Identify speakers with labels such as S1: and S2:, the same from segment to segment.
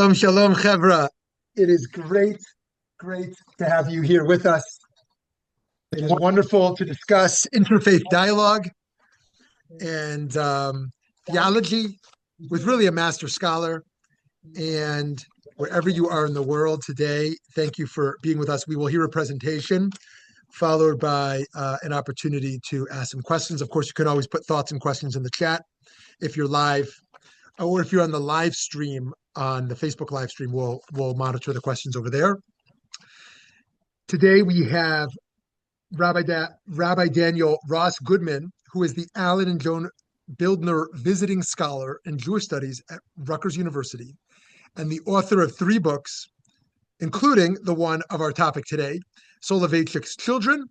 S1: Shalom, Chevra. It is great to have you here with us. It is wonderful to discuss interfaith dialogue and theology with really a master scholar. And wherever you are in the world today, thank you for being with us. We will hear a presentation followed by an opportunity to ask some questions. Of course, you can always put thoughts and questions in the chat if you're live, or if you're on the live stream on the Facebook live stream, we'll monitor the questions over there. Today we have Rabbi Daniel Ross Goodman, who is the Alan and Joan Bildner Visiting Scholar in Jewish Studies at Rutgers University, and the author of 3 books, including the one of our topic today, Soloveitchik's Children,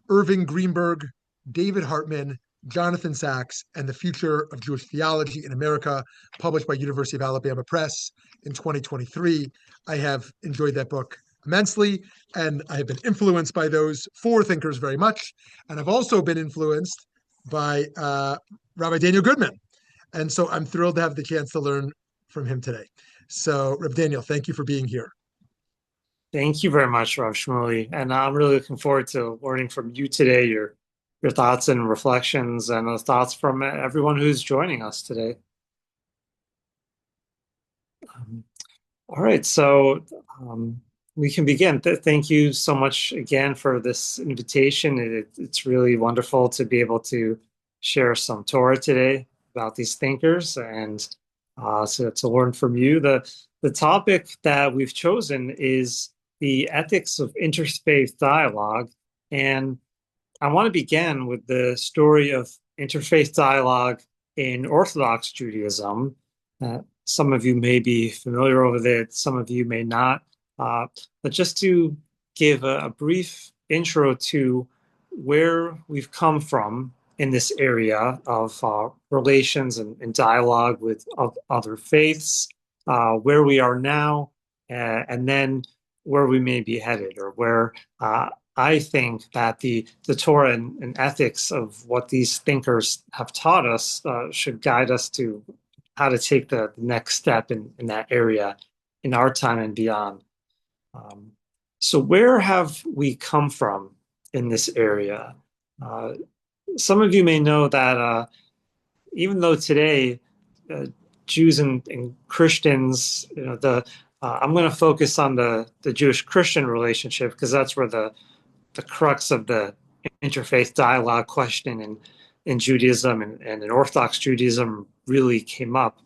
S1: Irving, Greenberg, David Hartman, Jonathan Sachs, and the Future of Jewish Theology in America, published by University of Alabama Press in 2023. I have enjoyed that book immensely, and I have been influenced by those 4 thinkers very much. And I've also been influenced by Rabbi Daniel Goodman. And so I'm thrilled to have the chance to learn from him today. So, Rabbi Daniel, thank you for being here.
S2: Thank you very much, Rav Shmuley. And I'm really looking forward to learning from you today, your thoughts and reflections and the thoughts from everyone who's joining us today. All right, so we can begin. Thank you so much again for this invitation. It's really wonderful to be able to share some Torah today about these thinkers and so to learn from you. The topic that we've chosen is the ethics of interfaith dialogue. And I want to begin with the story of interfaith dialogue in Orthodox Judaism. Some of you may be familiar with it, some of you may not. But just to give a brief intro to where we've come from in this area of relations and dialogue with other faiths, where we are now, and then where we may be headed, or where I think that the Torah and ethics of what these thinkers have taught us should guide us to how to take the next step in that area in our time and beyond. So where have we come from in this area? Some of you may know that even though today Jews and Christians, I'm going to focus on the Jewish-Christian relationship because that's where the crux of the interfaith dialogue question in Judaism and in Orthodox Judaism really came up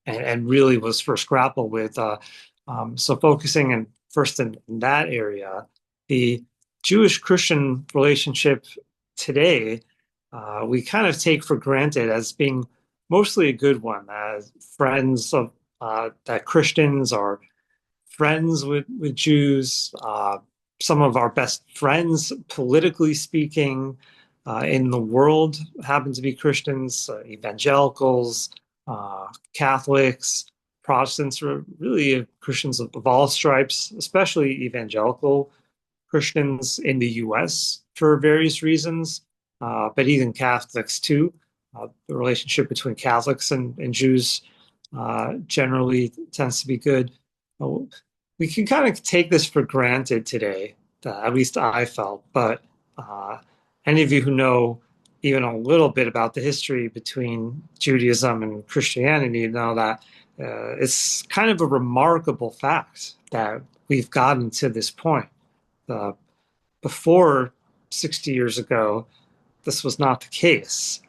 S2: and really was first grappled with. So focusing first in that area, the Jewish-Christian relationship today, we kind of take for granted as being mostly a good one, as friends of that Christians are friends with Jews. Some of our best friends, politically speaking, in the world happen to be Christians, evangelicals, Catholics, Protestants, are really Christians of all stripes, especially evangelical Christians in the U.S. for various reasons, but even Catholics too. The relationship between Catholics and Jews generally tends to be good. We can kind of take this for granted today, at least I felt, but any of you who know even a little bit about the history between Judaism and Christianity know that it's kind of a remarkable fact that we've gotten to this point. Before 60 years ago, this was not the case.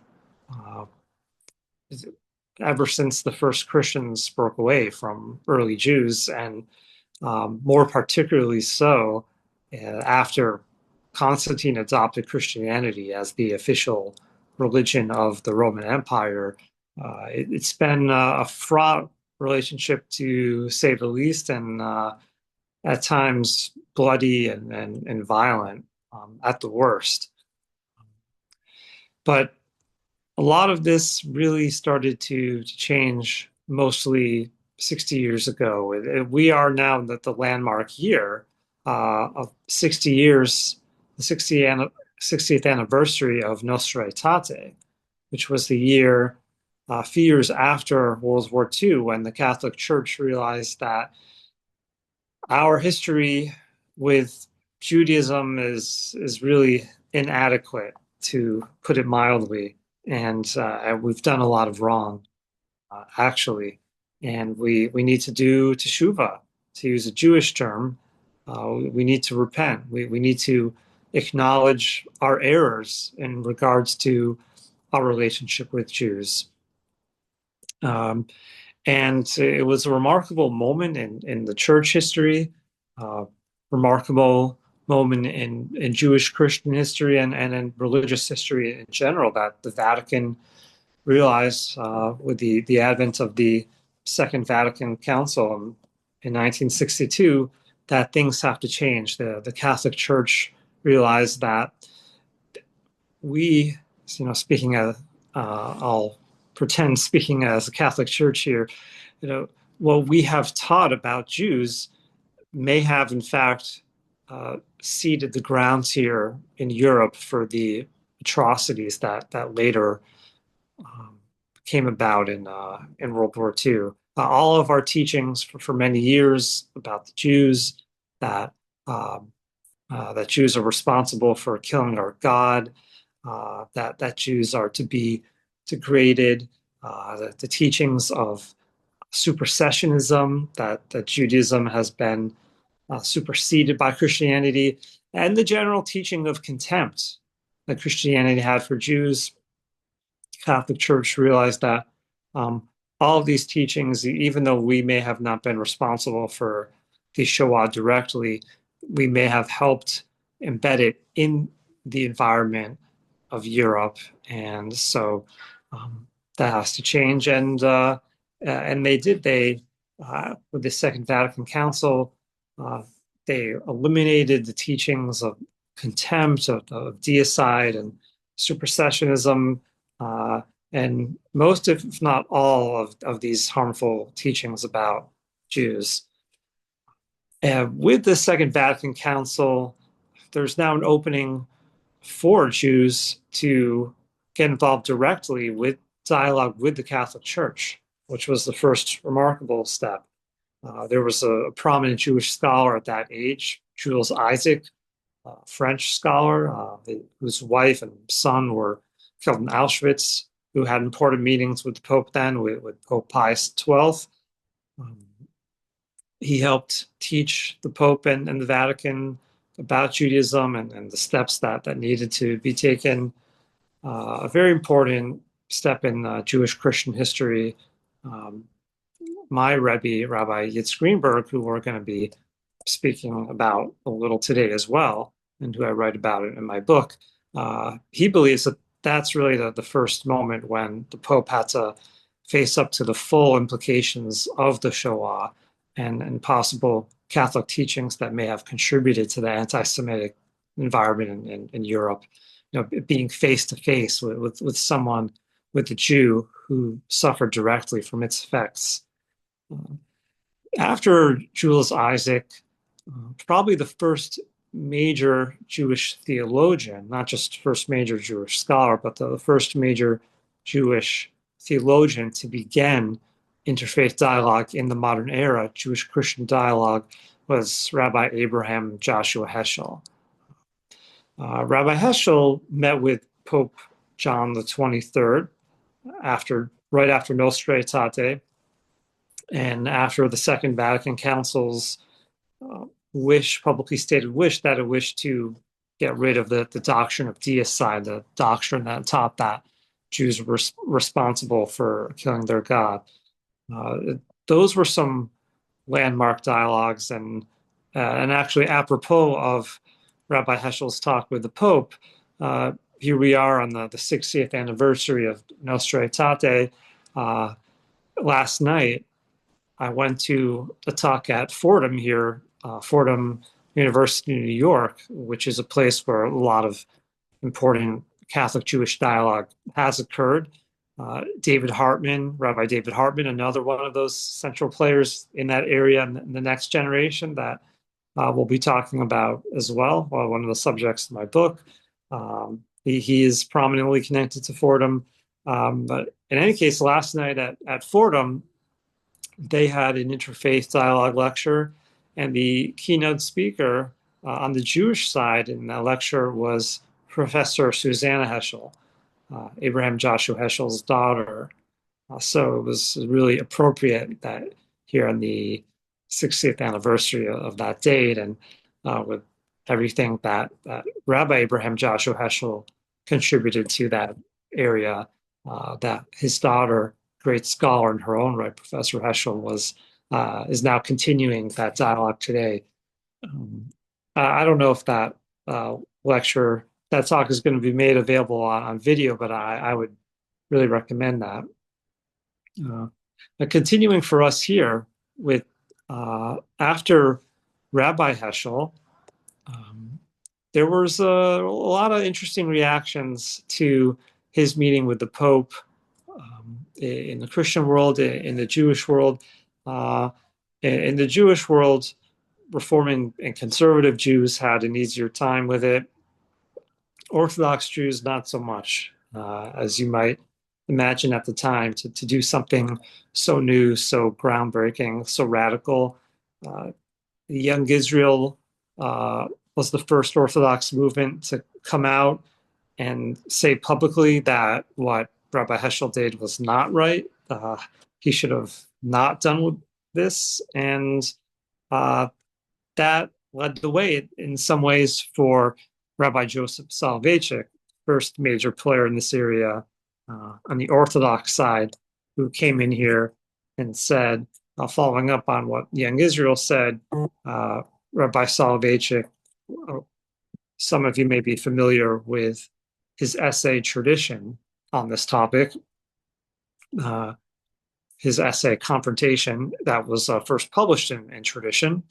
S2: Ever since the first Christians broke away from early Jews, and more particularly so after Constantine adopted Christianity as the official religion of the Roman Empire, it's been a fraught relationship, to say the least, and at times bloody and violent at the worst. But a lot of this really started to change mostly 60 years ago. We are now at the landmark year of 60 years, the 60th anniversary of Nostra Aetate, which was the year a few years after World War II, when the Catholic Church realized that our history with Judaism is really inadequate, to put it mildly, and we've done a lot of wrong, actually, and we need to do teshuvah, to use a Jewish term. We need to repent. We need to acknowledge our errors in regards to our relationship with Jews. Um, and it was a remarkable moment in the church history, remarkable moment in Jewish Christian history, and in religious history in general, that the Vatican realized, with the advent of the Second Vatican Council in 1962, that things have to change. The Catholic Church realized that we, speaking as, I'll pretend speaking as a Catholic Church here, what we have taught about Jews may have, in fact, seeded the grounds here in Europe for the atrocities that later came about in World War II. All of our teachings for many years about the Jews, that that Jews are responsible for killing our God, that Jews are to be degraded, the teachings of supersessionism, that Judaism has been superseded by Christianity, and the general teaching of contempt that Christianity had for Jews. Catholic Church realized that all of these teachings, even though we may have not been responsible for the Shoah directly, we may have helped embed it in the environment of Europe, and so that has to change. And they did. With the Second Vatican Council, they eliminated the teachings of contempt, of deicide and supersessionism, and most, if not all, of these harmful teachings about Jews. With the Second Vatican Council, there's now an opening for Jews to get involved directly with dialogue with the Catholic Church, which was the first remarkable step. There was a prominent Jewish scholar at that age, Jules Isaac, a French scholar, whose wife and son were killed in Auschwitz, who had important meetings with the Pope then, with Pope Pius XII. He helped teach the Pope and the Vatican about Judaism and the steps that needed to be taken. A very important step in Jewish Christian history. My Rabbi, Rabbi Greenberg, who we're going to be speaking about a little today as well, and who I write about it in my book, he believes that that's really the first moment when the Pope had to face up to the full implications of the Shoah and possible Catholic teachings that may have contributed to the anti-Semitic environment in Europe. Being face to face with someone, with a Jew who suffered directly from its effects. After Jules Isaac, probably the first major Jewish theologian, not just first major Jewish scholar, but the first major Jewish theologian to begin interfaith dialogue in the modern era, Jewish Christian dialogue, was Rabbi Abraham Joshua Heschel. Rabbi Heschel met with Pope John the 23rd right after Nostra Aetate, and after the Second Vatican Council's publicly stated wish that it wished to get rid of the doctrine of deicide, the doctrine that taught that Jews were responsible for killing their God. Those were some landmark dialogues, and actually apropos of Rabbi Heschel's talk with the Pope, here we are on the 60th anniversary of Nostra Aetate. Last night, I went to a talk at Fordham here, Fordham University in New York, which is a place where a lot of important Catholic Jewish dialogue has occurred. David Hartman, Rabbi David Hartman, another one of those central players in that area and the next generation that we'll be talking about as well. One of the subjects of my book. He is prominently connected to Fordham. But in any case, last night at Fordham, they had an interfaith dialogue lecture, and the keynote speaker on the Jewish side in that lecture was Professor Susanna Heschel, Abraham Joshua Heschel's daughter. So it was really appropriate that here on the 60th anniversary of that date, and with everything that Rabbi Abraham Joshua Heschel contributed to that area, that his daughter, great scholar in her own right, Professor Heschel, is now continuing that dialogue today. I don't know if that that talk is going to be made available on video, but I would really recommend that. Continuing for us here with after Rabbi Heschel, there was a lot of interesting reactions to his meeting with the Pope in the Christian world, in the Jewish world. In the Jewish world, Reforming and conservative Jews had an easier time with it. Orthodox Jews, not so much, as you might imagine at the time, to do something so new, so groundbreaking, so radical. The Young Israel was the first Orthodox movement to come out and say publicly that what Rabbi Heschel did was not right. He should have not done with this, and that led the way in some ways for Rabbi Joseph Soloveitchik, first major player in this area on the Orthodox side, who came in here and said, following up on what Young Israel said, Rabbi Soloveitchik, some of you may be familiar with his essay Tradition on this topic, his essay Confrontation, that was first published in Tradition.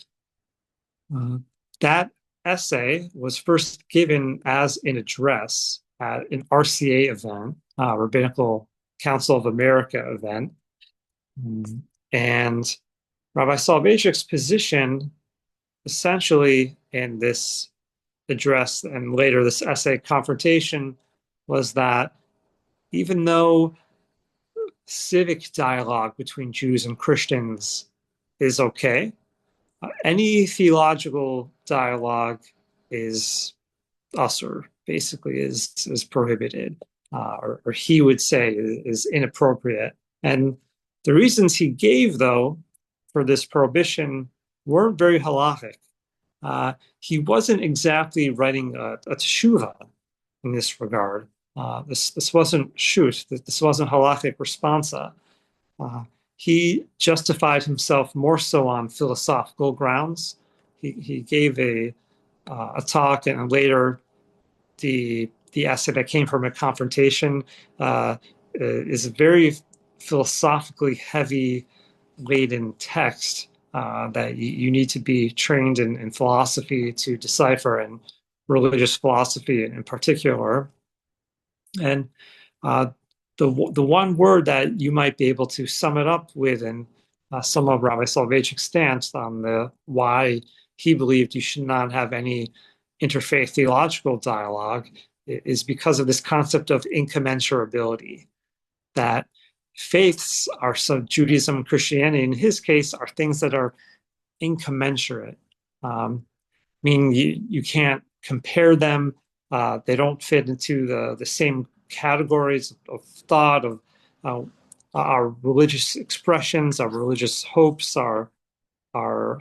S2: That essay was first given as an address at an RCA event, Rabbinical Council of America event. And Rabbi Soloveitchik's position essentially in this address and later this essay Confrontation was that even though civic dialogue between Jews and Christians is okay, any theological dialogue is usher, basically is prohibited, or he would say is inappropriate. And the reasons he gave, though, for this prohibition weren't very halachic. He wasn't exactly writing a teshuva in this regard. This wasn't shut. This wasn't halachic responsa. He justified himself more so on philosophical grounds. He gave a talk, and later the essay that came from a confrontation is a very philosophically heavy laden text that you need to be trained in philosophy to decipher, and religious philosophy in particular. And the one word that you might be able to sum it up with in some of Rabbi Soloveitchik's stance on the why he believed you should not have any interfaith theological dialogue is because of this concept of incommensurability, that faiths are, so Judaism and Christianity in his case, are things that are incommensurate, meaning you can't compare them. They don't fit into the same categories of thought, of our religious expressions, our religious hopes, our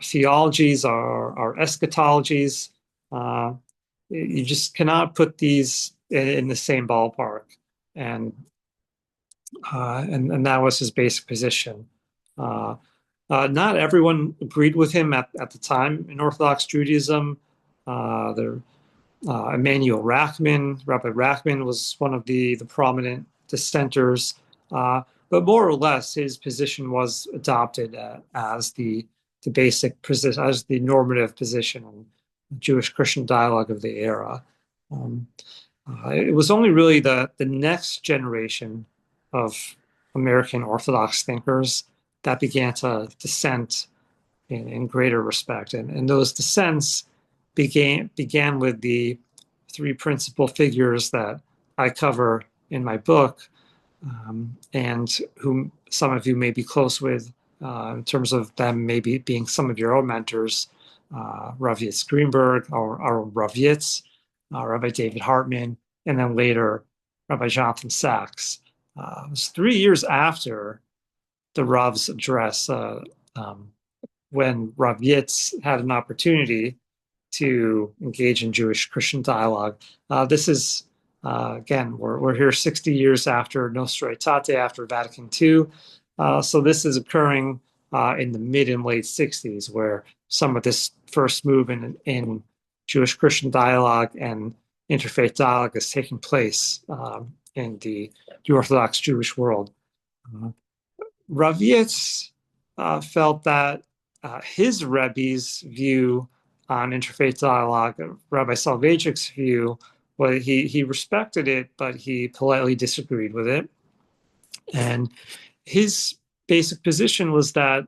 S2: theologies, our eschatologies. You just cannot put these in the same ballpark. And that was his basic position. Not everyone agreed with him at the time in Orthodox Judaism. Emanuel Rachman, Rabbi Rachman was one of the prominent dissenters, but more or less his position was adopted as the basic position, as the normative position in Jewish Christian dialogue of the era. It was only really the next generation of American Orthodox thinkers that began to dissent in greater respect, and those dissents began with the three principal figures that I cover in my book. and whom some of you may be close with in terms of them maybe being some of your own mentors, Rav Greenberg or Rav Rabbi David Hartman, and then later Rabbi Jonathan Sachs. It was 3 years after the Rav's address when Rav had an opportunity to engage in Jewish-Christian dialogue. This is, again, we're here 60 years after Nostra Aetate, after Vatican II. So this is occurring in the mid and late 60s, where some of this first move in Jewish-Christian dialogue and interfaith dialogue is taking place in the Orthodox Jewish world. Rav felt that his Rebbe's view on interfaith dialogue, Rabbi Soloveitchik's view, well, he respected it, but he politely disagreed with it. And his basic position was that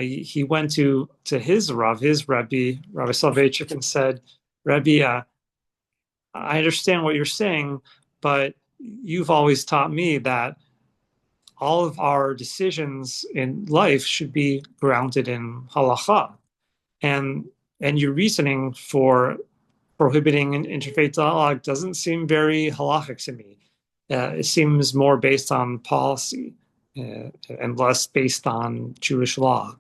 S2: he went to his Rebbe, Rabbi Soloveitchik, and said, Rebbe, I understand what you're saying, but you've always taught me that all of our decisions in life should be grounded in halacha. And your reasoning for prohibiting interfaith dialogue doesn't seem very halachic to me. It seems more based on policy and less based on Jewish law.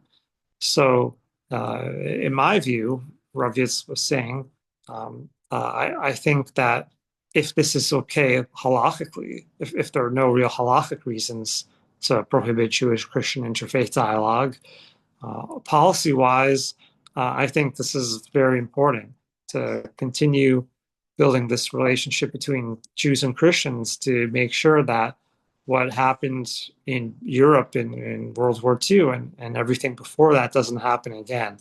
S2: So, in my view, Rav was saying, I think that if this is okay halachically, if there are no real halachic reasons to prohibit Jewish-Christian interfaith dialogue, policy-wise, I think this is very important to continue building this relationship between Jews and Christians to make sure that what happened in Europe in World War II and everything before that doesn't happen again.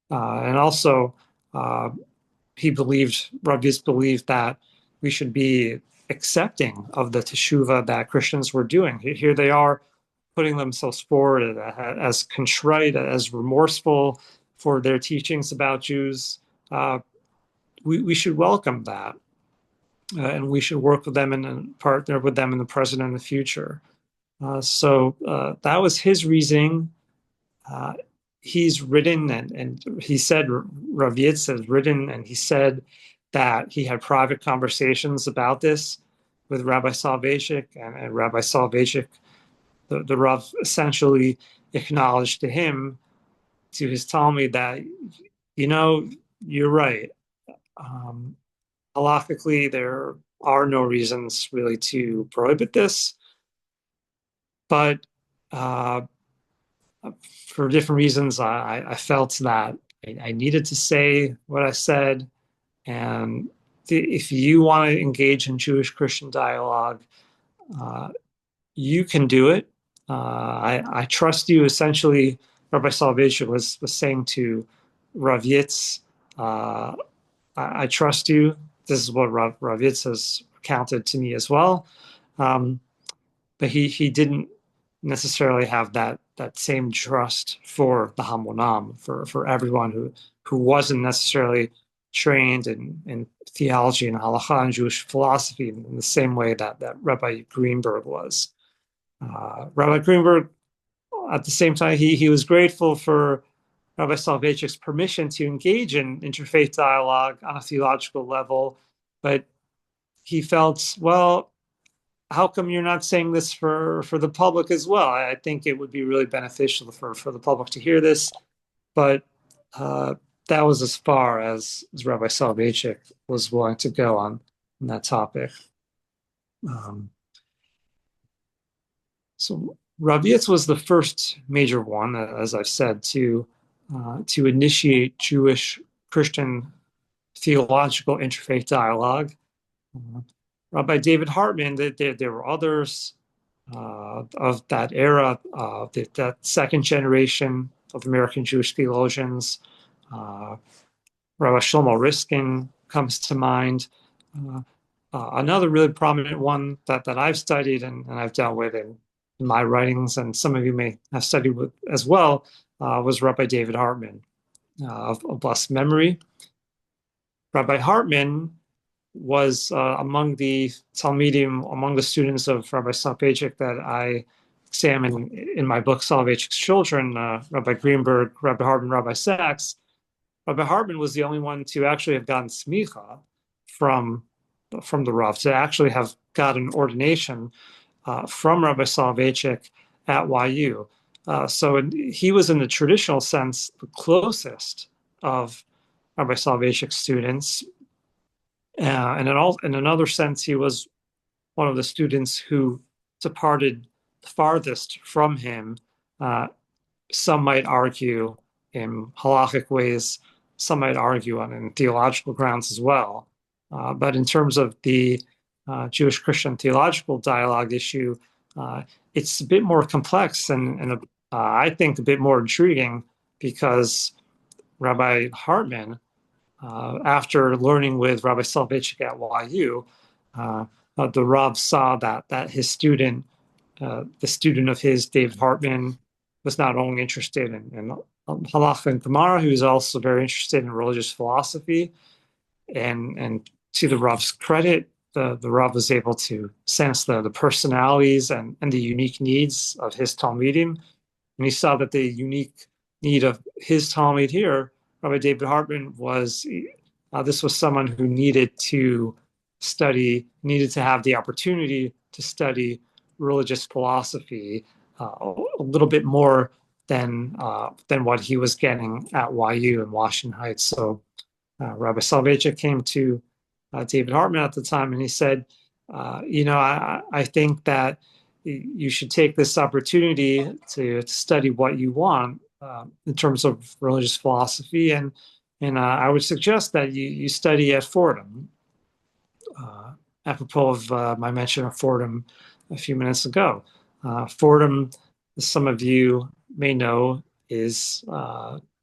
S2: And also, Rabbi believed that we should be accepting of the teshuvah that Christians were doing. Here they are putting themselves forward as contrite, as remorseful for their teachings about Jews. We should welcome that. And we should work with them and partner with them in the present and the future. So that was his reasoning. He's written, and he said, Rav has written, and he said that he had private conversations about this with Rabbi Soloveitchik, and Rabbi Soloveitchik, the Rav essentially acknowledged to him, to his Talmud, that, you're right. Halakhically, there are no reasons really to prohibit this, but for different reasons, I felt that I needed to say what I said. And if you want to engage in Jewish-Christian dialogue, you can do it. I trust you. Essentially, Rabbi Soloveitchik was saying to Rav I trust you. This is what Rav has recounted to me as well. But he didn't necessarily have that same trust for the Hamonam, for everyone who wasn't necessarily trained in theology and halacha and Jewish philosophy in the same way that Rabbi Greenberg was. Rabbi Greenberg, at the same time, he was grateful for Rabbi Soloveitchik's permission to engage in interfaith dialogue on a theological level, but he felt, well, how come you're not saying this for the public as well? I think it would be really beneficial for the public to hear this, but that was as far as Rabbi Soloveitchik was willing to go on that topic. So Rabbi was the first major one, as I've said, to initiate Jewish-Christian theological interfaith dialogue. Rabbi David Hartman, there were others of that era, that second generation of American Jewish theologians. Rabbi Shlomo Riskin comes to mind. Another really prominent one that I've studied and I've dealt with in my writings, and some of you may have studied with as well, was Rabbi David Hartman of blessed memory. Rabbi Hartman was among the Talmidim, among the students of Rabbi Soloveitchik that I examine in my book, Soloveitchik's Children, Rabbi Greenberg, Rabbi Hartman, Rabbi Sachs. Rabbi Hartman was the only one to actually have gotten smicha from, from the Rav, to actually have gotten ordination from Rabbi Soloveitchik at YU. So he was, in the traditional sense, the closest of Rabbi Soloveitchik's students. And in another sense, he was one of the students who departed farthest from him. Some might argue in halachic ways, some might argue on in theological grounds as well. But in terms of the Jewish-Christian theological dialogue issue, it's a bit more complex and I think a bit more intriguing, because Rabbi Hartman, after learning with Rabbi Soloveitchik at YU, the Rav saw that his student, the student of his, David Hartman, was not only interested in Halakha and Gemara, he was also very interested in religious philosophy. And to the Rav's credit, the Rav was able to sense the personalities and the unique needs of his Talmidim. And he saw that the unique need of his Talmid here, Rabbi David Hartman, was this was someone who needed to study, needed to have the opportunity to study religious philosophy a little bit more than what he was getting at YU in Washington Heights. So Rabbi Soloveitchik came to David Hartman at the time, and he said, I think that you should take this opportunity to study what you want in terms of religious philosophy, and I would suggest that you study at Fordham. Apropos of my mention of Fordham a few minutes ago. Fordham, some of you may know, is,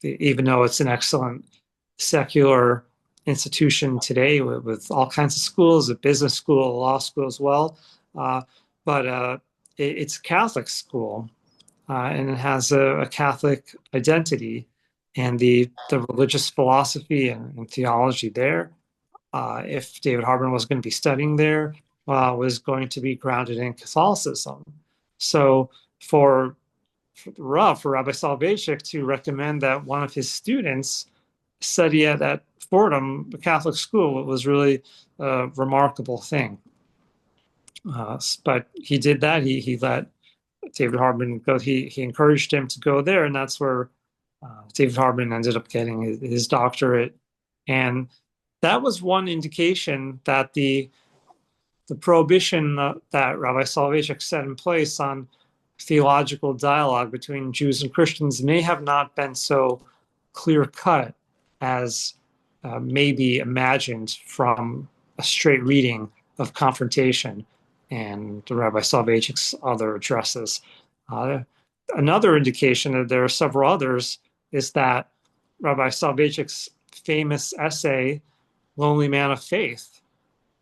S2: even though it's an excellent secular institution today with all kinds of schools, a business school, a law school as well, but it's a Catholic school, and it has a Catholic identity, and the religious philosophy and theology there, if David Hartman was going to be studying there, was going to be grounded in Catholicism. So for Rabbi Soloveitchik to recommend that one of his students study at Fordham, the Catholic school, was really a remarkable thing. But he did that. He let David Hartman go. He encouraged him to go there, and that's where David Hartman ended up getting his doctorate. And that was one indication that the prohibition that Rabbi Soloveitchik set in place on theological dialogue between Jews and Christians may have not been so clear-cut as maybe imagined from a straight reading of Confrontation and the Rabbi Soloveitchik's other addresses. Another indication, that there are several others, is that Rabbi Soloveitchik's famous essay, Lonely Man of Faith,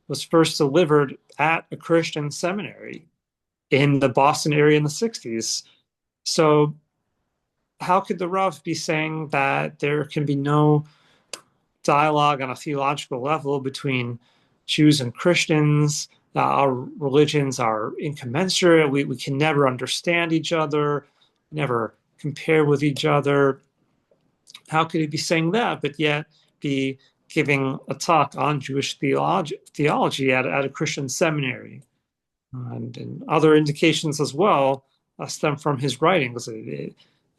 S2: was first delivered at a Christian seminary in the Boston area in the 60s. So how could the Rav be saying that there can be no dialogue on a theological level between Jews and Christians? Our religions are incommensurate. We can never understand each other, never compare with each other. How could he be saying that, but yet be giving a talk on Jewish theology at a Christian seminary? And other indications as well stem from his writings.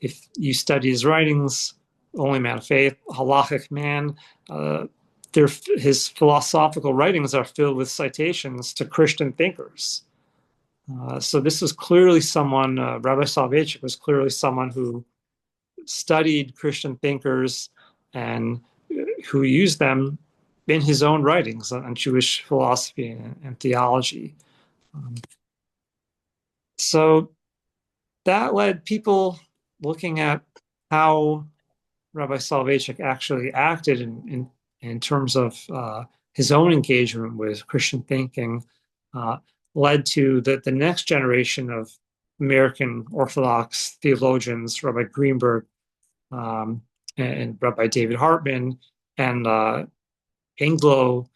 S2: If you study his writings, Only Man of Faith, Halachic Man, his philosophical writings are filled with citations to Christian thinkers. So this was clearly someone, Rabbi Soloveitchik was clearly someone who studied Christian thinkers and who used them in his own writings on Jewish philosophy and theology. So that led people looking at how Rabbi Soloveitchik actually acted in terms of his own engagement with Christian thinking, led to the next generation of American Orthodox theologians, Rabbi Greenberg and Rabbi David Hartman, and Anglo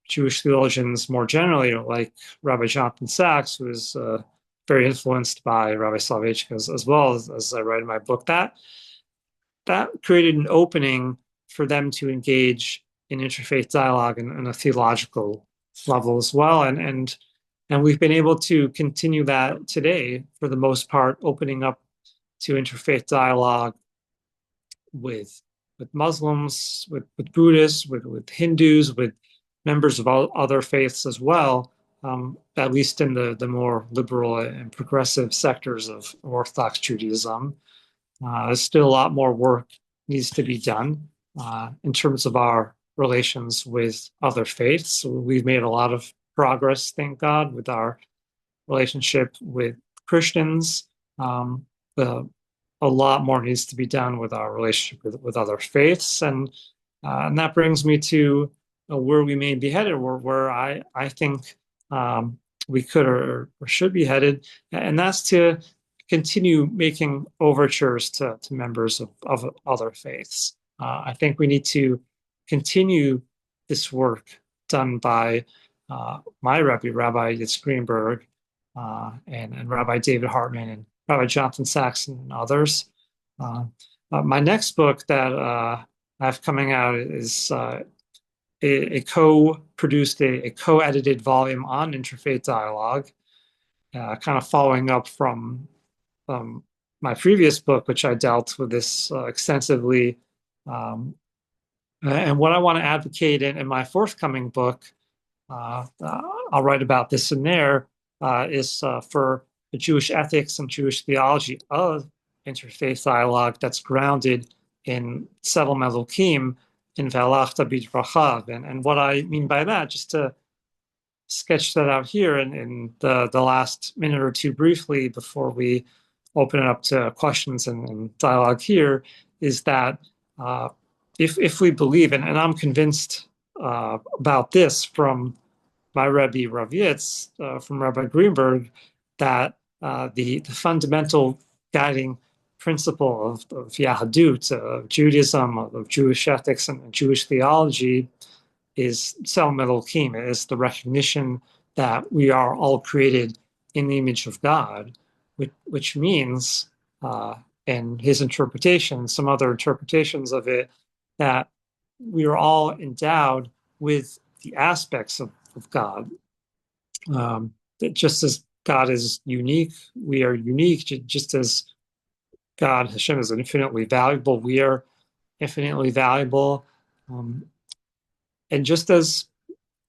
S2: Jewish theologians more generally, like Rabbi Jonathan Sachs, who is very influenced by Rabbi Soloveitchik as well as I write in my book, that created an opening for them to engage in interfaith dialogue and a theological level as well. And we've been able to continue that today, for the most part, opening up to interfaith dialogue with Muslims, with Buddhists, with Hindus, with members of all other faiths as well, at least in the more liberal and progressive sectors of Orthodox Judaism. There's still a lot more work needs to be done in terms of our relations with other faiths. So we've made a lot of progress, thank God, with our relationship with Christians. A lot more needs to be done with our relationship with other faiths, and that brings me to where we may be headed, where I think we could or should be headed, and that's to continue making overtures to members of other faiths. I think we need to continue this work done by my Rabbi, Rabbi Greenberg, and Rabbi David Hartman, and Rabbi Jonathan Sachs, and others. My next book that I have coming out is a co-produced, a co-edited volume on interfaith dialogue, kind of following up from my previous book, which I dealt with this extensively. And what I want to advocate in my forthcoming book, I'll write about this in there, is for the Jewish ethics and Jewish theology of interfaith dialogue that's grounded in Settlement Elohim in Ve'alachta B'drachav. And what I mean by that, just to sketch that out here in the last minute or two briefly before we open it up to questions and dialogue here, is that if we believe, and I'm convinced about this from my Rebbe Rav Yitz, from Rabbi Greenberg, that the fundamental guiding principle of Yahadut, of Judaism, of Jewish ethics and Jewish theology is Settlement Elohim, is the recognition that we are all created in the image of God, which means, and his interpretation, some other interpretations of it, that we are all endowed with the aspects of God. That just as God is unique, we are unique. Just as God, Hashem, is infinitely valuable, we are infinitely valuable. And just as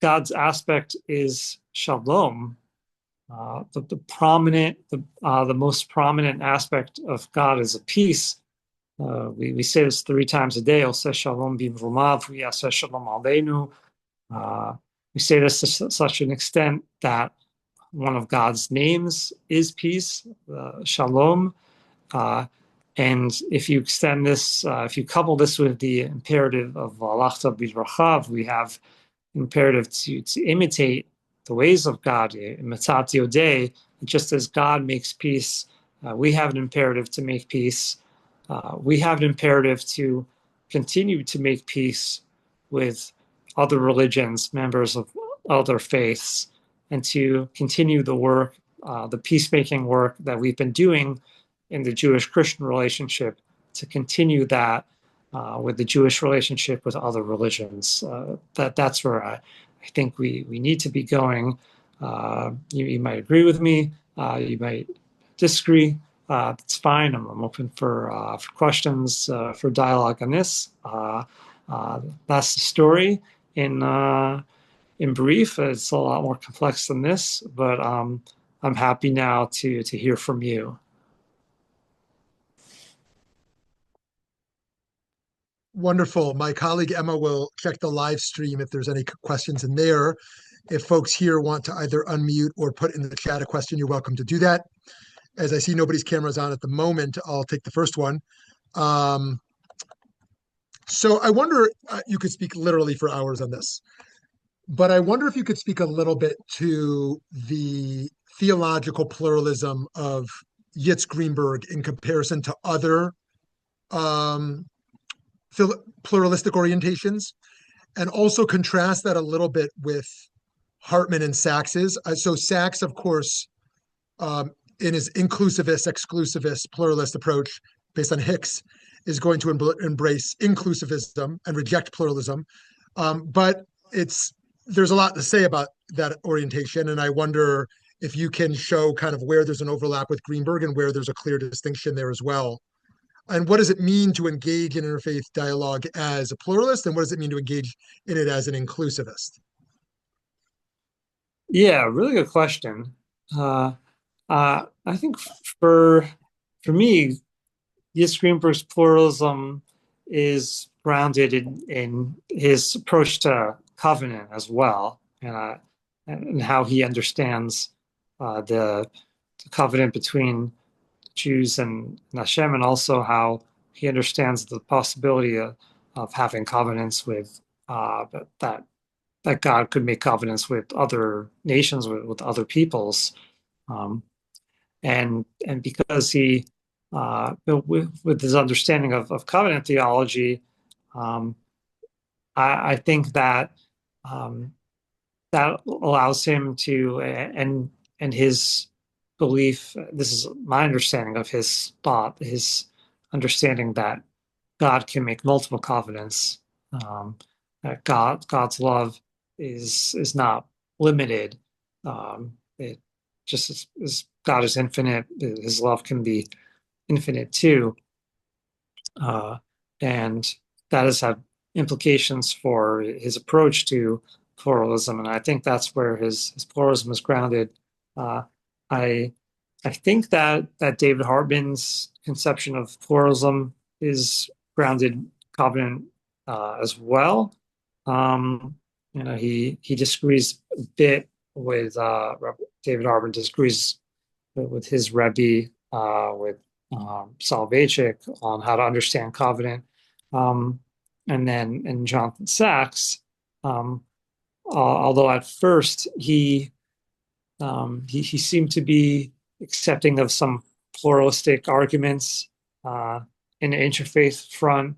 S2: God's aspect is shalom, the most prominent aspect of God is a peace. We say this 3 times a day. Oseh shalom b'mrumav, v'yaseh shalom aleinu. We say this to such an extent that one of God's names is peace, shalom. And if you extend this, if you couple this with the imperative of Ve'alachta B'drachav, we have imperative to imitate the ways of God, imitat yodeh. Just as God makes peace, we have an imperative to make peace. We have an imperative to continue to make peace with other religions, members of other faiths, and to continue the work, the peacemaking work that we've been doing in the Jewish-Christian relationship, to continue that with the Jewish relationship with other religions. That's where I think we need to be going. You might agree with me, you might disagree. It's fine. I'm open for questions, for dialogue on this. That's the story in brief. It's a lot more complex than this, but I'm happy now to hear from you.
S1: Wonderful. My colleague Emma will check the live stream if there's any questions in there. If folks here want to either unmute or put in the chat a question, you're welcome to do that. As I see nobody's cameras on at the moment, I'll take the first one. So I wonder, you could speak literally for hours on this, but I wonder if you could speak a little bit to the theological pluralism of Yitz Greenberg in comparison to other pluralistic orientations, and also contrast that a little bit with Hartman and Sachs's. So Sachs, of course, um, in his inclusivist, exclusivist, pluralist approach based on Hicks, is going to embrace inclusivism and reject pluralism. But it's there's a lot to say about that orientation, and I wonder if you can show kind of where there's an overlap with Greenberg and where there's a clear distinction there as well. And what does it mean to engage in interfaith dialogue as a pluralist, and what does it mean to engage in it as an inclusivist?
S2: Yeah, really good question. Uh, I think for me, yes, Greenberg's pluralism is grounded in his approach to covenant as well, and how he understands the covenant between Jews and Hashem, and also how he understands the possibility of having covenants with that that God could make covenants with other nations, with other peoples, um, and because he with his understanding of covenant theology, um, I think that um, that allows him to and his belief. This is my understanding of his thought, his understanding that God can make multiple covenants. That God's love is not limited. It just is God is infinite. His love can be infinite too, uh, and that has had implications for his approach to pluralism. And I think that's where his pluralism is grounded. Uh, I I think that David Hartman's conception of pluralism is grounded covenant as well. He disagrees a bit with David Hartman disagrees with his Rabbi with Soloveitchik on how to understand covenant, um, and then in Jonathan Sachs, although at first he seemed to be accepting of some pluralistic arguments in the interfaith front.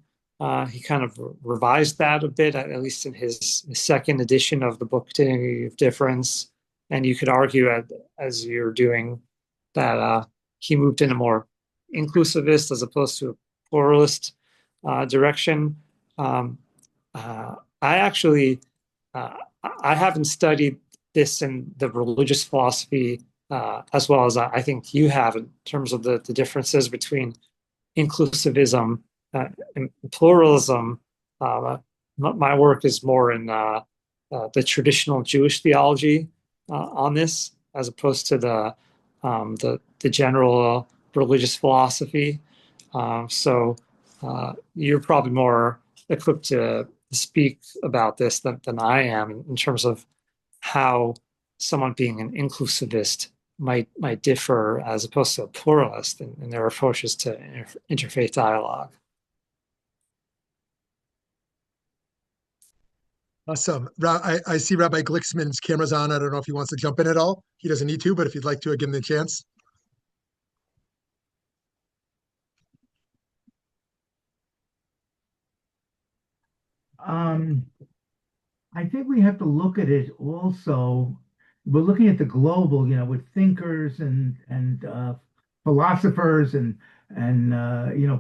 S2: He kind of revised that a bit, at least in his second edition of the book Continuity of Difference. And you could argue, as you're doing, that he moved in a more inclusivist as opposed to a pluralist direction. I actually I haven't studied this in the religious philosophy as well as I think you have in terms of the differences between inclusivism and pluralism. My work is more in the traditional Jewish theology on this, as opposed to the general religious philosophy. So you're probably more equipped to speak about this than I am in terms of how someone being an inclusivist might differ as opposed to a pluralist in their approaches to interfaith dialogue.
S1: Awesome. I see Rabbi Glicksman's camera's on. I don't know if he wants to jump in at all. He doesn't need to, but if you'd like to, give him the chance.
S3: Um, I think we have to look at it also. We're looking at the global, with thinkers and philosophers and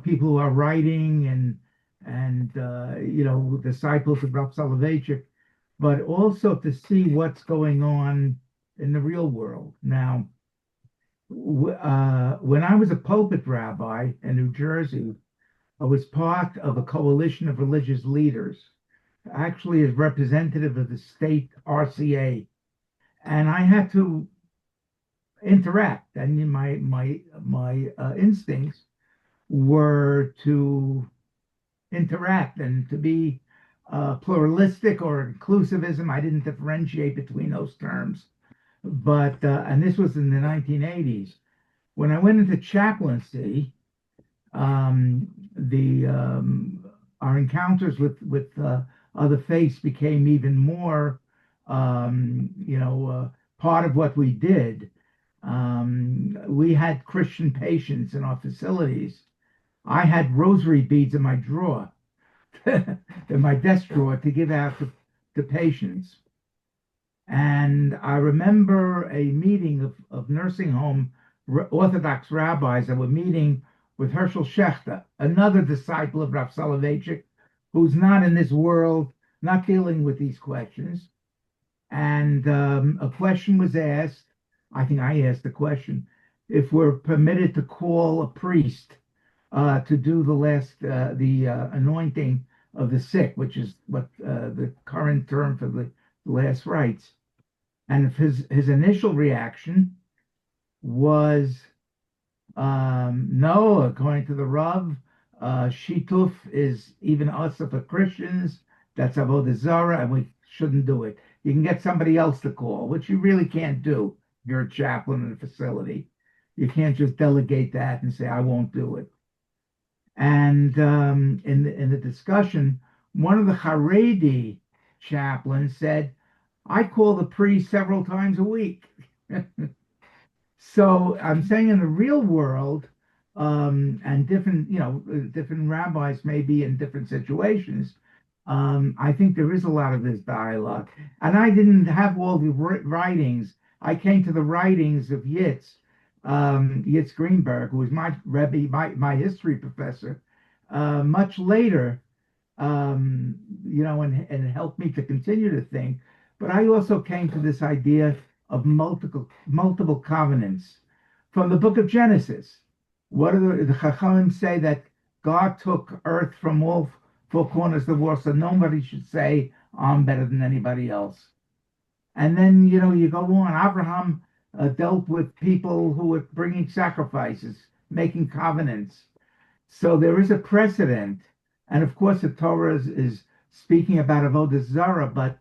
S3: people who are writing and disciples of Rabbi Soloveitchik, but also to see what's going on in the real world. Now, when I was a pulpit rabbi in New Jersey, I was part of a coalition of religious leaders, actually as representative of the state RCA, and I had to interact. And my instincts were to interact and to be pluralistic or inclusivism. I didn't differentiate between those terms, but and this was in the 1980s. When I went into chaplaincy, the our encounters with other faiths became even more, part of what we did. We had Christian patients in our facilities. I had rosary beads in my drawer. in my desk drawer to give out to patients. And I remember a meeting of nursing home Orthodox rabbis that were meeting with Herschel Schechter, another disciple of Rav Soloveitchik, who's not in this world, not dealing with these questions. And a question was asked. I think I asked the question, if we're permitted to call a priest to do the anointing of the sick, which is what the current term for the last rites. And if his initial reaction was no, according to the Rav, Shituf is even us for Christians. That's Avodah Zarah, and we shouldn't do it. You can get somebody else to call, which you really can't do if you're a chaplain in a facility. You can't just delegate that and say, I won't do it. And in the discussion, one of the Haredi chaplains said, I call the priest several times a week. So I'm saying in the real world, and different rabbis may be in different situations. I think there is a lot of this dialogue. And I didn't have all the writings. I came to the writings of Yitz Greenberg, who was my Rabbi, my history professor, much later, and helped me to continue to think. But I also came to this idea of multiple covenants from the book of Genesis. What do the Chachamim say? That God took earth from all four corners of the world, so nobody should say I'm better than anybody else. And then you go on. Abraham dealt with people who were bringing sacrifices, making covenants. So there is a precedent, and of course the Torah is speaking about Avodah Zarah, but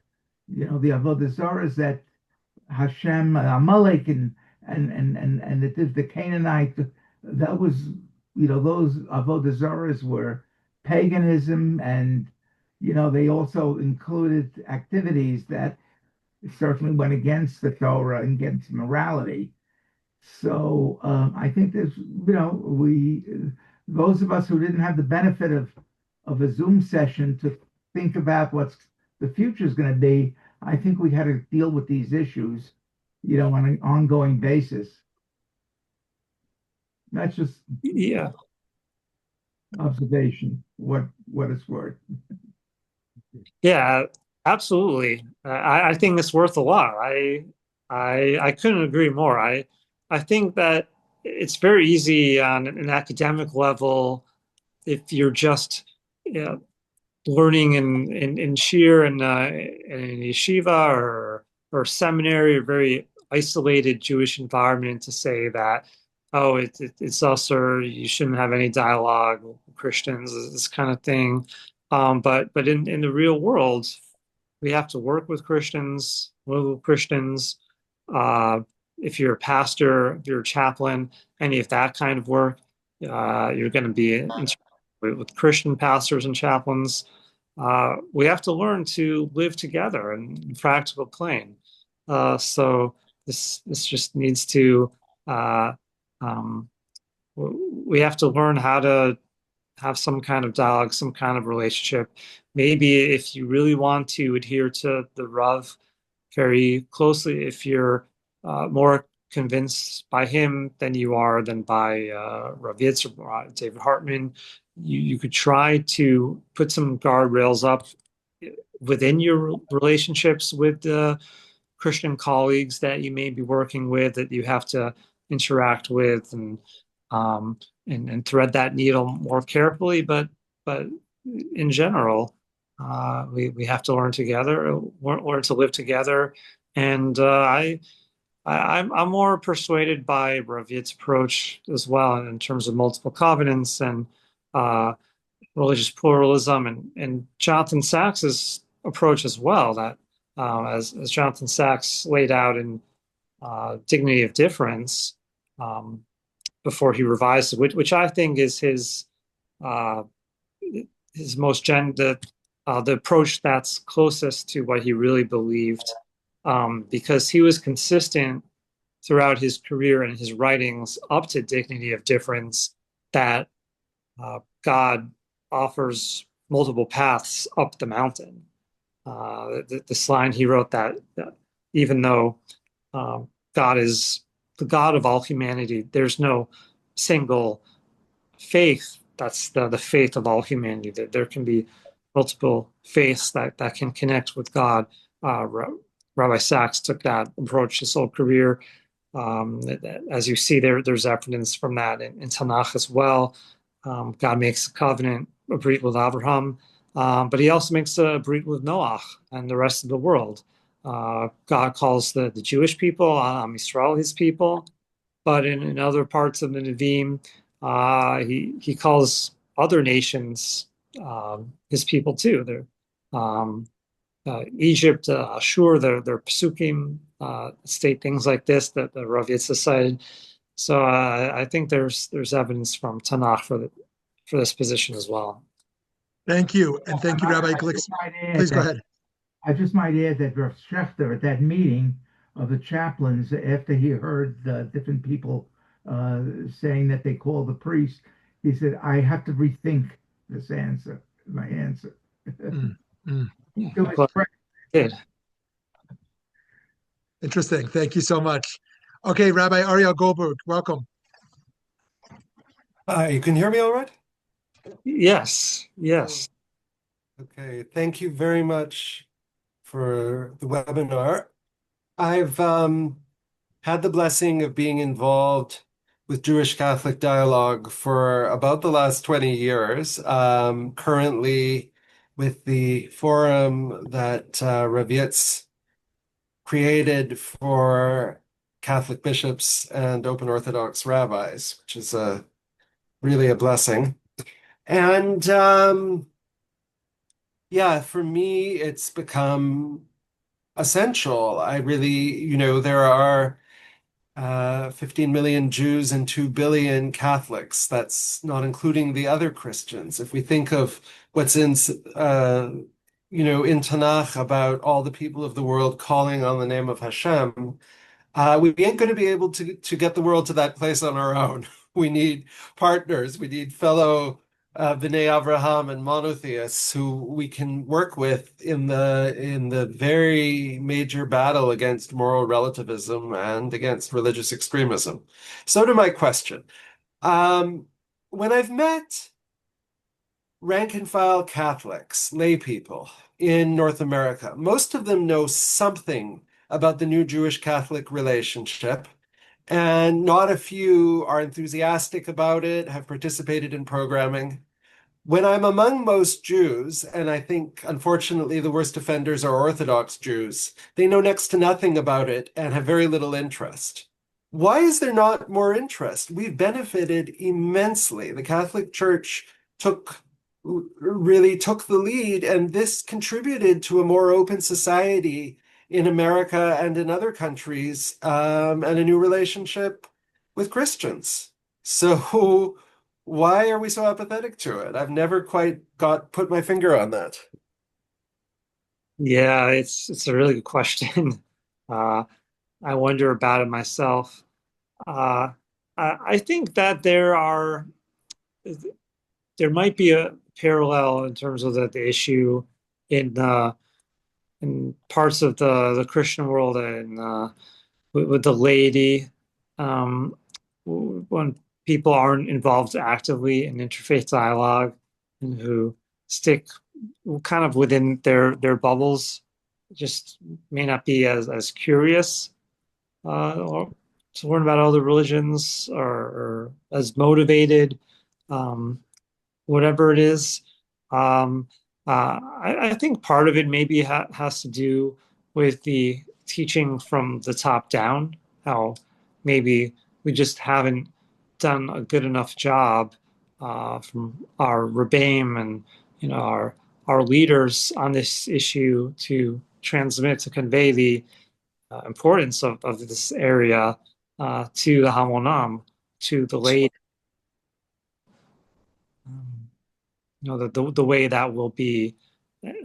S3: the Avodah Zarah is that Hashem, Amalek, and the Canaanite, that was, those Avodah Zarahs were paganism, and they also included activities that certainly went against the Torah and against morality. So I think there's, those of us who didn't have the benefit of a Zoom session to think about what's the future is going to be, I think we had to deal with these issues, on an ongoing basis. That's just observation, what it's worth.
S2: Yeah, absolutely. I think it's worth a lot. I couldn't agree more. I think that it's very easy on an academic level if you're just learning in shir and in yeshiva or seminary or very isolated Jewish environment to say that, oh, it's us, or you shouldn't have any dialogue with Christians, this kind of thing. But in the real world, we have to work with Christians, live with Christians. If you're a pastor, if you're a chaplain, any of that kind of work, you're going to be with Christian pastors and chaplains. We have to learn to live together in practical plane. So this just needs to, we have to learn how to have some kind of dialogue, some kind of relationship. Maybe if you really want to adhere to the Rav very closely, if you're more convinced by him than you are than by Rav Yitz or David Hartman, you could try to put some guardrails up within your relationships with the Christian colleagues that you may be working with, that you have to interact with, and thread that needle more carefully. But in general, we have to learn together, learn to live together. And I'm more persuaded by Rav Yitz's approach as well in terms of multiple covenants and religious pluralism, and Jonathan Sachs's approach as well, that as Jonathan Sachs laid out in Dignity of Difference before he revised it, which I think is his most the approach that's closest to what he really believed, because he was consistent throughout his career and his writings up to Dignity of Difference, that God offers multiple paths up the mountain. This line he wrote that even though God is the God of all humanity, there's no single faith that's the faith of all humanity. That there can be multiple faiths that can connect with God. Rabbi Sachs took that approach his whole career. As you see there's evidence from that in Tanakh as well. God makes a covenant, a brit with Abraham, but he also makes a brit with Noach and the rest of the world. God calls the Jewish people, Israel, his people, but in other parts of the Nevi'im, he calls other nations his people too. They're Egypt, Ashur, their psukim state things like this that the Rav Yitzchak cited. So I think there's evidence from Tanakh for this position as well.
S1: Thank you, and thank you, Rabbi Glick. Please go ahead.
S3: I just might add that Rav Schechter at that meeting of the chaplains, after he heard the different people saying that they call the priest, he said, "I have to rethink this answer, my answer."
S2: Good.
S1: Interesting. Thank you so much. Okay, Rabbi Ariel Goldberg, welcome.
S4: You can hear me all right?
S2: Yes.
S4: Okay, thank you very much for the webinar. I've had the blessing of being involved with Jewish Catholic dialogue for about the last 20 years, currently with the forum that Rav Yitzchak created for Catholic bishops and open Orthodox rabbis, which is really a blessing. And yeah, for me, it's become essential. I really, there are 15 million Jews and 2 billion Catholics. That's not including the other Christians. If we think of what's in Tanakh about all the people of the world calling on the name of Hashem, we ain't going to be able to get the world to that place on our own. We need partners. We need fellow B'nai Avraham and monotheists who we can work with in the very major battle against moral relativism and against religious extremism. So to my question, when I've met rank and file Catholics, lay people in North America, most of them know something about the new Jewish-Catholic relationship, and not a few are enthusiastic about it, have participated in programming. When I'm among most Jews, and I think, unfortunately, the worst offenders are Orthodox Jews, they know next to nothing about it and have very little interest. Why is there not more interest? We've benefited immensely. The Catholic Church really took the lead, and this contributed to a more open society in America and in other countries, and a new relationship with Christians. So why are we so apathetic to it? I've never quite put my finger on that.
S2: Yeah, it's a really good question. I wonder about it myself. I think that there might be a parallel in terms of the issue in parts of the Christian world and with the laity, when people aren't involved actively in interfaith dialogue and who stick kind of within their bubbles, just may not be as curious or to learn about other religions or as motivated, whatever it is. I think part of it maybe has to do with the teaching from the top down, how maybe we just haven't done a good enough job from our Rebbeim and our leaders on this issue to convey the importance of this area to the Hamonam, to the laity. The way that will be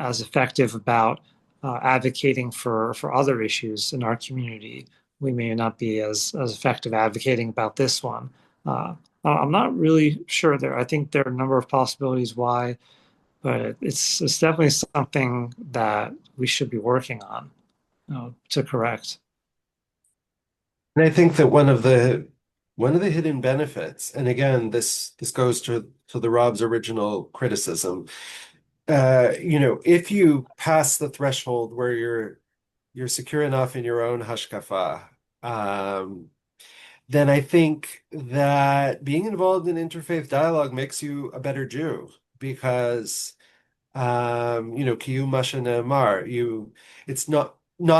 S2: as effective about advocating for other issues in our community. We may not be as effective advocating about this one. I'm not really sure there. I think there are a number of possibilities why but it's definitely something that we should be working on, to correct.
S4: And I think that one of the hidden benefits, and again, this goes to the Rob's original criticism, if you pass the threshold where you're secure enough in your own hashkafa, then I think that being involved in interfaith dialogue makes you a better Jew because Kiyum Masha Ne'emar, it's not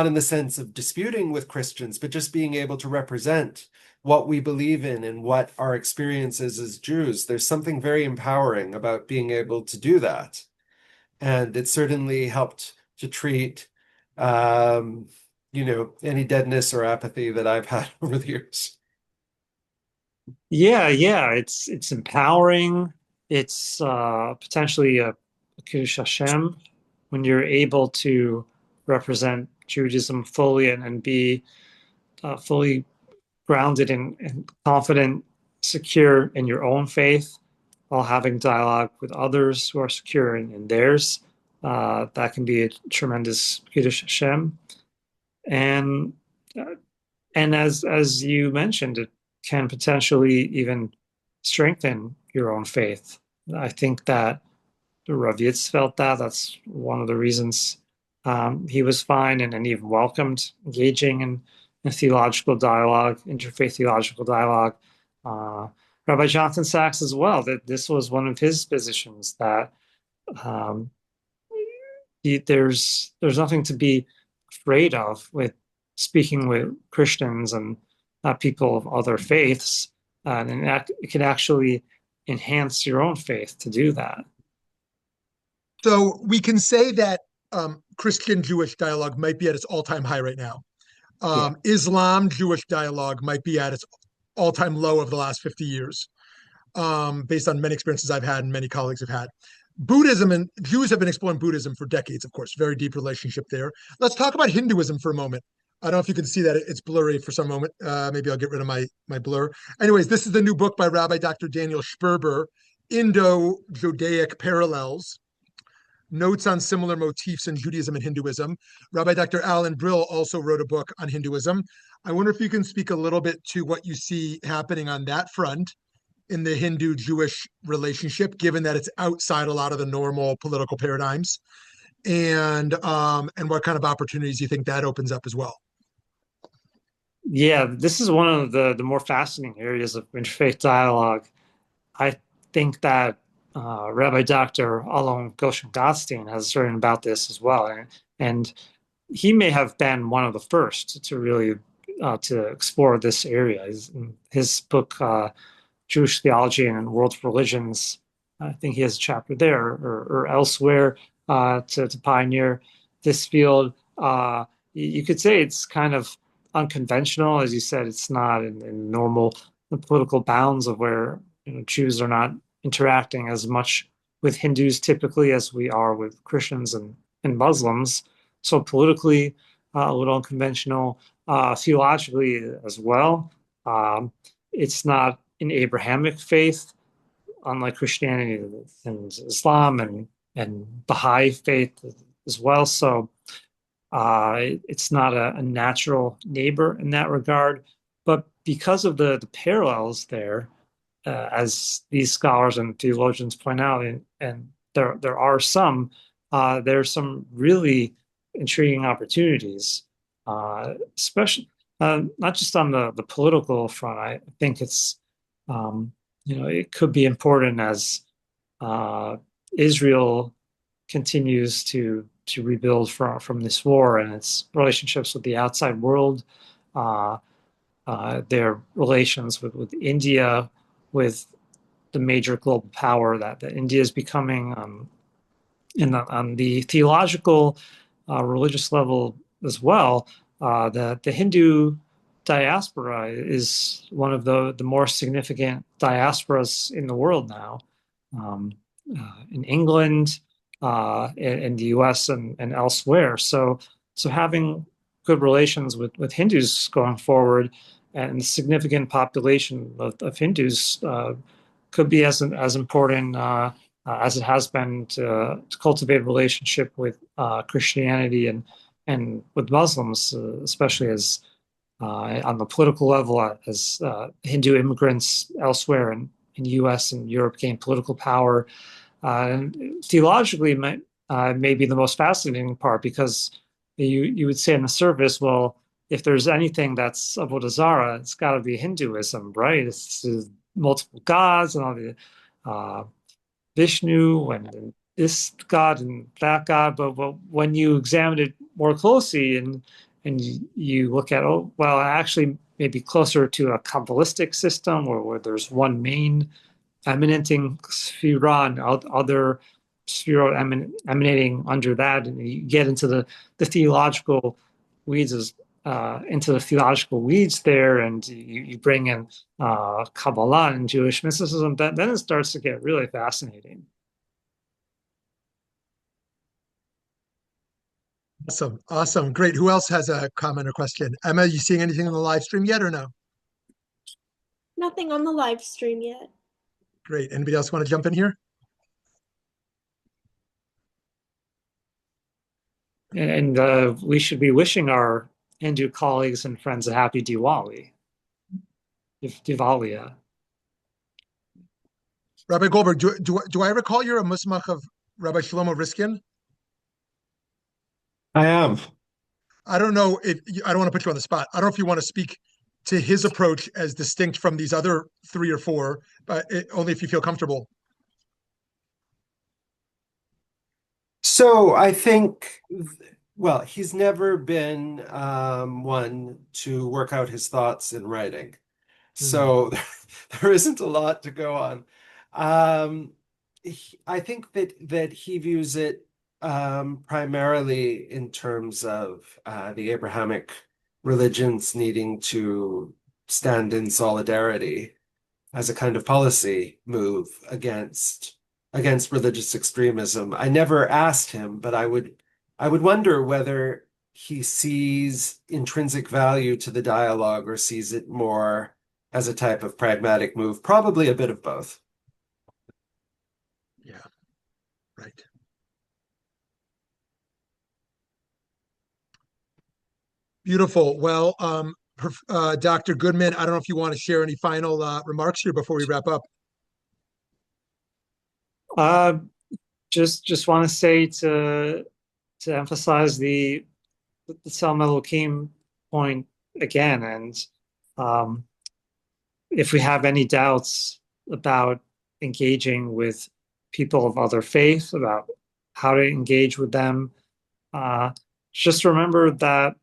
S4: in the sense of disputing with Christians, but just being able to represent what we believe in and what our experience is as Jews. There's something very empowering about being able to do that. And it certainly helped to treat any deadness or apathy that I've had over the years.
S2: Yeah, it's empowering. It's potentially a Kiddush Hashem when you're able to represent Judaism fully and be fully grounded and confident, secure in your own faith, while having dialogue with others who are secure in theirs. That can be a tremendous Kiddush Hashem. And as you mentioned, it can potentially even strengthen your own faith. I think that Rav Yitz felt that. That's one of the reasons he was fine and even welcomed engaging in theological dialogue, interfaith theological dialogue. Rabbi Jonathan Sachs as well, that this was one of his positions, that there's nothing to be afraid of with speaking with Christians and people of other faiths, and it can actually enhance your own faith to do that.
S1: So we can say that Christian-Jewish dialogue might be at its all-time high right now. Islam-Jewish dialogue might be at its all-time low of the last 50 years, based on many experiences I've had and many colleagues have had. Buddhism and Jews have been exploring Buddhism for decades, of course, very deep relationship there. Let's talk about Hinduism for a moment. I don't know if you can see that. It's blurry for some moment. Maybe I'll get rid of my blur. Anyways, this is the new book by Rabbi Dr. Daniel Sperber, Indo-Judaic Parallels, Notes on Similar Motifs in Judaism and Hinduism. Rabbi Dr. Alan Brill also wrote a book on Hinduism. I wonder if you can speak a little bit to what you see happening on that front in the Hindu-Jewish relationship, given that it's outside a lot of the normal political paradigms, and what kind of opportunities you think that opens up as well.
S2: Yeah, this is one of the more fascinating areas of interfaith dialogue. I think that Rabbi Dr. Alon Goshen-Gottstein has written about this as well, and he may have been one of the first to really to explore this area. His book, Jewish Theology and World Religions, I think he has a chapter there or elsewhere to pioneer this field. You could say it's kind of unconventional, as you said. It's not in normal political bounds of where Jews are not interacting as much with Hindus typically as we are with Christians and Muslims. So politically, a little unconventional, theologically as well. It's not an Abrahamic faith, unlike Christianity and Islam and Baha'i faith as well. So it's not a natural neighbor in that regard. But because of the parallels there, as these scholars and theologians point out, and there are some, there's some really intriguing opportunities, especially not just on the political front. I think it's it could be important as Israel continues to rebuild from this war and its relationships with the outside world, their relations with India, with the major global power that India is becoming, on the theological, religious level as well. The Hindu diaspora is one of the more significant diasporas in the world now, in England, in the U.S. and elsewhere. So having good relations with Hindus going forward, and the significant population of Hindus could be as important as it has been to cultivate a relationship with Christianity and with Muslims, especially as on the political level, as Hindu immigrants elsewhere in the U.S. and Europe gain political power. And theologically, may be the most fascinating part, because you would say in the service, well, if there's anything that's avodah zarah, it's got to be Hinduism, right? It's multiple gods and all the Vishnu and this god and that god. But when you examine it more closely and you look at, oh, well, actually maybe closer to a Kabbalistic system where there's one main emanating sphira and other sphira emanating under that, and you get into the theological weeds into the theological weeds there, and you bring in Kabbalah and Jewish mysticism, then it starts to get really fascinating.
S1: Awesome. Great. Who else has a comment or question? Emma, you seeing anything on the live stream yet or no?
S5: Nothing on the live stream yet.
S1: Great. Anybody else want to jump in here?
S2: And we should be wishing our Hindu colleagues and friends a happy Diwali. Diwali.
S1: Rabbi Goldberg, do I recall you're a Musmach of Rabbi Shlomo Riskin?
S4: I am.
S1: I don't know if I don't want to put you on the spot. I don't know if you want to speak to his approach as distinct from these other 3 or 4, but only if you feel comfortable.
S4: So I think, well, he's never been one to work out his thoughts in writing. So there isn't a lot to go on. I think that he views it primarily in terms of the Abrahamic religions needing to stand in solidarity as a kind of policy move against religious extremism. I never asked him, but I would wonder whether he sees intrinsic value to the dialogue or sees it more as a type of pragmatic move. Probably a bit of both.
S1: Yeah, right. Beautiful. Well, Dr. Goodman, I don't know if you want to share any final remarks here before we wrap up.
S2: Just want to say to emphasize the Tselem Elohim point again, and if we have any doubts about engaging with people of other faiths, about how to engage with them, just remember that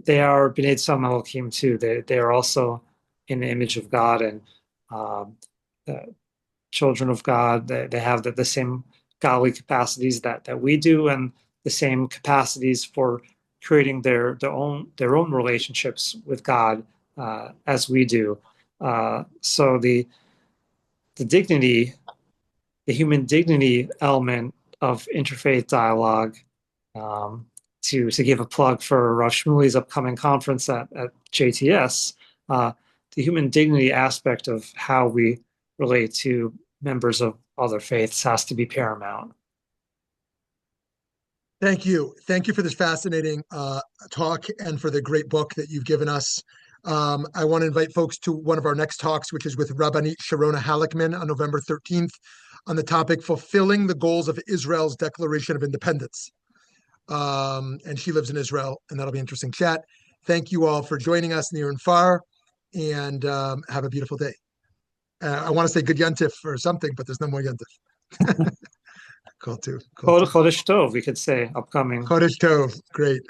S2: they are B'nai Tselem Elohim too. They are also in the image of God, and children of God. They have the same godly capacities that we do, and the same capacities for creating their own relationships with God as we do. So the dignity, the human dignity element of interfaith dialogue, to give a plug for Rav Shmuly's upcoming conference at JTS, the human dignity aspect of how we relate to members of other faiths has to be paramount.
S1: Thank you. Thank you for this fascinating talk and for the great book that you've given us. I want to invite folks to one of our next talks, which is with Rabbanit Sharona Halleckman on November 13th on the topic Fulfilling the Goals of Israel's Declaration of Independence. And she lives in Israel, and that'll be an interesting chat. Thank you all for joining us near and far, and have a beautiful day. I want to say good Yontif or something, but there's no more Yontif. Cool too.
S2: Chodesh Tov, we could say, upcoming.
S1: Chodesh Tov, great.